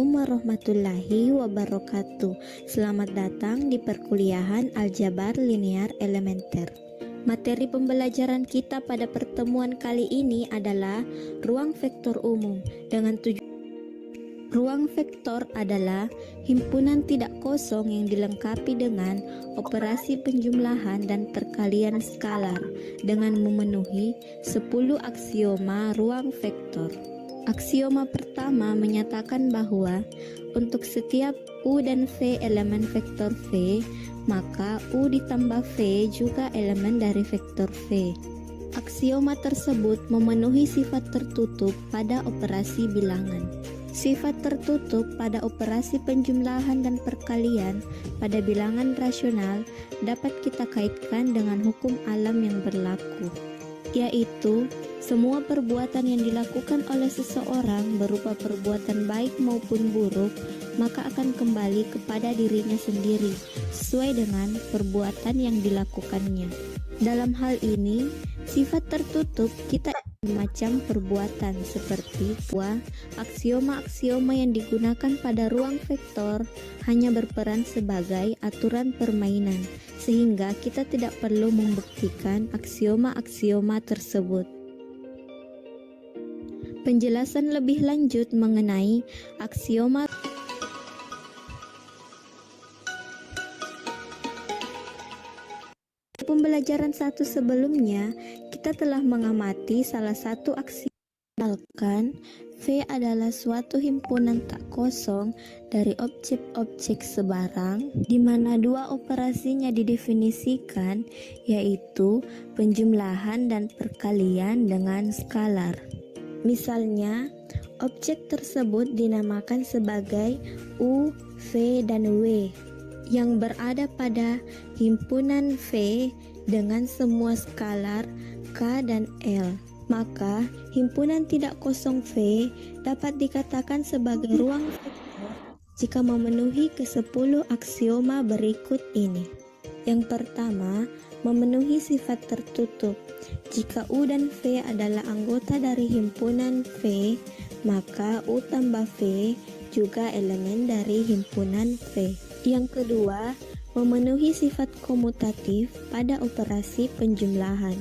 Assalamualaikum warahmatullahi wabarakatuh. Selamat datang di perkuliahan Aljabar Linear Elementer. Materi pembelajaran kita pada pertemuan kali ini adalah ruang vektor umum dengan ruang vektor adalah himpunan tidak kosong yang dilengkapi dengan operasi penjumlahan dan perkalian skalar dengan memenuhi 10 aksioma ruang vektor. Aksioma pertama menyatakan bahwa untuk setiap U dan V elemen vektor V, maka U ditambah V juga elemen dari vektor V. Aksioma tersebut memenuhi sifat tertutup pada operasi bilangan. Sifat tertutup pada operasi penjumlahan dan perkalian pada bilangan rasional dapat kita kaitkan dengan hukum alam yang berlaku, yaitu semua perbuatan yang dilakukan oleh seseorang berupa perbuatan baik maupun buruk, maka akan kembali kepada dirinya sendiri sesuai dengan perbuatan yang dilakukannya. Dalam hal ini, sifat tertutup kita macam perbuatan seperti bahwa aksioma-aksioma yang digunakan pada ruang vektor hanya berperan sebagai aturan permainan, sehingga kita tidak perlu membuktikan aksioma-aksioma tersebut. Penjelasan lebih lanjut mengenai aksioma pembelajaran satu sebelumnya, kita telah mengamati salah satu aksioma, misalkan V adalah suatu himpunan tak kosong dari objek-objek sebarang, di mana dua operasinya didefinisikan, yaitu penjumlahan dan perkalian dengan skalar. Misalnya, objek tersebut dinamakan sebagai U, V, dan W yang berada pada himpunan V dengan semua skalar K dan L. Maka, himpunan tidak kosong V dapat dikatakan sebagai ruang vektor jika memenuhi ke-10 aksioma berikut ini. Yang pertama, memenuhi sifat tertutup. Jika U dan V adalah anggota dari himpunan V, maka U tambah V juga elemen dari himpunan V. Yang kedua, memenuhi sifat komutatif pada operasi penjumlahan.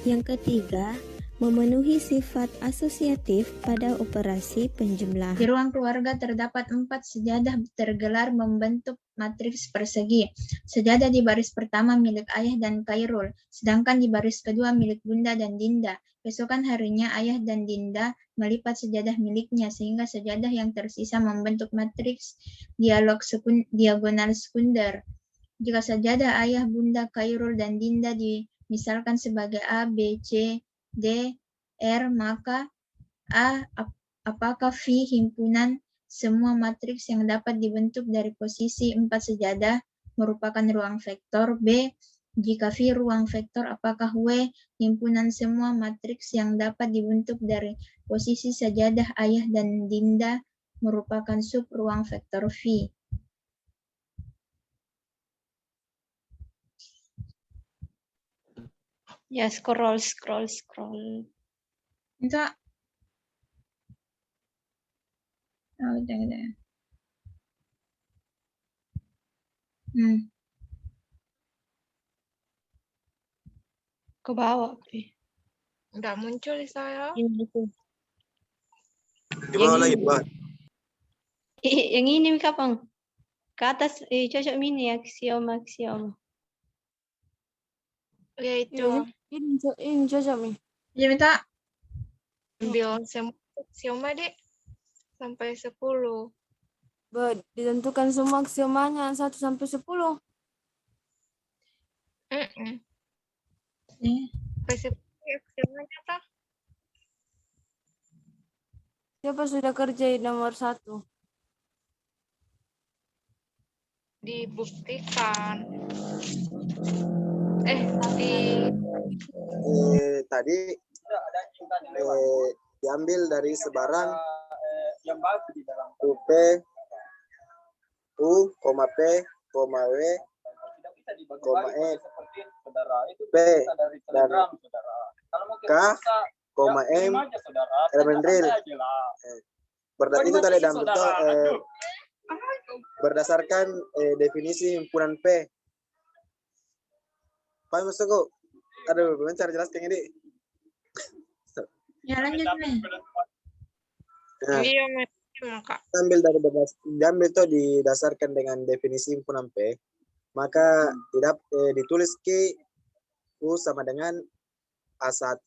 Yang ketiga, memenuhi sifat asosiatif pada operasi penjumlahan. Di ruang keluarga terdapat 4 sejadah tergelar membentuk matriks persegi. Sejadah di baris pertama milik ayah dan Khairul, sedangkan di baris kedua milik Bunda dan Dinda. Keesokan harinya ayah dan Dinda melipat sejadah miliknya sehingga sejadah yang tersisa membentuk matriks diagonal sekunder. Jika sejadah ayah, Bunda, Khairul, dan Dinda dimisalkan sebagai A, B, C, D, R, maka A apakah V himpunan semua matriks yang dapat dibentuk dari posisi 4 sejadah merupakan ruang vektor. B, jika V ruang vektor, apakah W himpunan semua matriks yang dapat dibentuk dari posisi sejadah ayah dan Dinda merupakan sub ruang vektor V. Ya, scroll. Enggak. Oh, udah. Ke bawah. Nggak muncul di saya. Ini tuh. Di bawah lagi, Pak. Yang ini kapan? Ke atas, cocok ini aksioma. Ya itu. Ini cocok nih. Jadi minta Ambil aksioma deh. Sampai 10. Ditentukan semua aksiomanya 1 sampai 10. Sampai 10 aksiomanya toh. Siapa sudah kerjain nomor 1? Dibuktikan. Tadi diambil dari sebarang UP, U, P, W, E, P, dan K, M, elemen real. itu tadi diambil tuh berdasarkan definisi himpunan P. Pak masuk. Aduh, belum cara jelaskan ini. Ya lanjut nih. Nah, Iya, Kak. diambil tuh didasarkan dengan definisi himpunan P, maka tidak ditulis Q U sama dengan A1,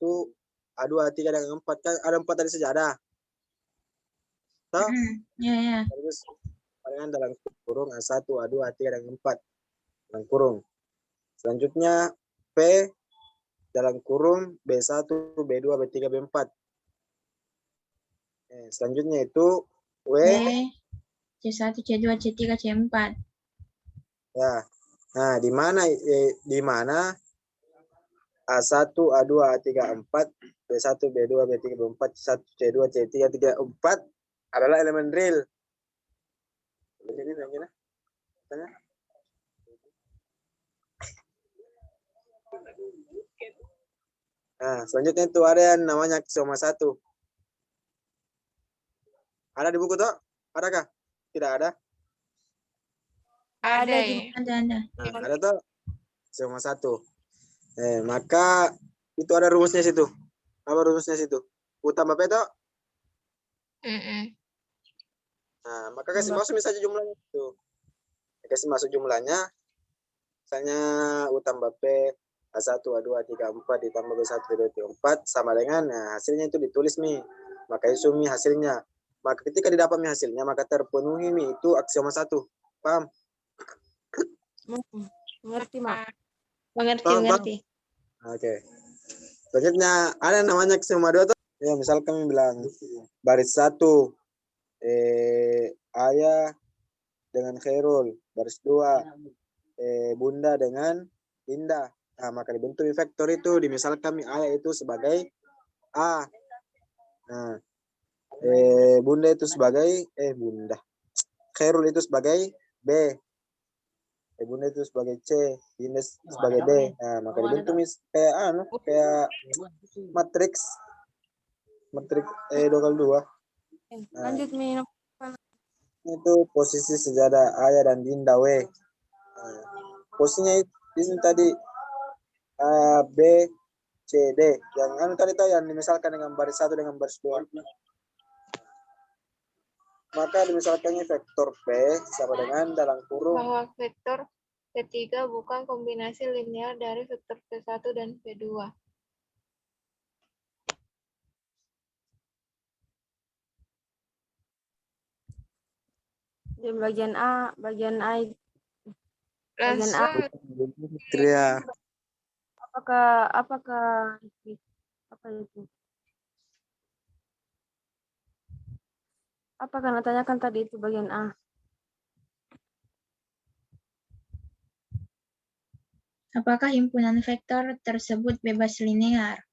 A2, A3 dan A4 kan ada 4 tadi saja ada. Toh? Ya. Terus dengan dalam kurung A1, A2, A3 dan A4 dalam kurung. Selanjutnya P dalam kurung B1, B2, B3, B4. Selanjutnya itu W. C1, C2, C3, C4. Ya. Nah, di mana A1, A2, A3, A4, B1, B2, B3, B4, C1, C2, C3, C4 adalah elemen real. Nah, selanjutnya itu ada yang namanya aksioma 1. Ada di buku toh? Adakah? Tidak ada? Ada. Ada. Nah, ada toh? Aksioma 1. Maka itu ada rumusnya situ. Apa rumusnya situ? U tambah P toh? Nah, maka kasih masuk misalnya jumlahnya itu. Kasih masuk jumlahnya. Misalnya U tambah P A1, A2, A3, A4 ditambah B1, B2, B3, B4 sama dengan hasilnya itu ditulis nih. Maka itu mi hasilnya. Maka ketika didapat mi hasilnya maka terpenuhi mi itu aksioma 1. Paham? Mengerti, Mak. Mengerti. Oke. Selanjutnya ada namanya aksioma 2 tuh. Ya, misal kami bilang baris 1 Ayah dengan Khairul, baris 2 Bunda dengan Dinda. Nah, maka dibentuk vektor itu dimisalkan kami Ayah itu sebagai A. Nah, Bunda itu sebagai Bunda. Khairul itu sebagai B. Bunda itu sebagai C, Dinda sebagai D. Nah, maka dibentuk kayak matriks 2x2. Lanjut, Mi. Itu posisi sejadah Ayah dan Dinda W. Nah, posisinya di sini tadi A, B, C, D. Yang tadi tahu yang dimisalkan dengan baris 1 dengan baris 2. Maka dimisalkannya vektor P sama dengan dalam kurung Bahwa vektor P3 bukan kombinasi linear dari vektor P1 dan P2. Di bagian A bagian A Langsung Kriya. apakah apa itu? Apa karena tanyakan tadi itu bagian A? Apakah himpunan vektor tersebut bebas linear?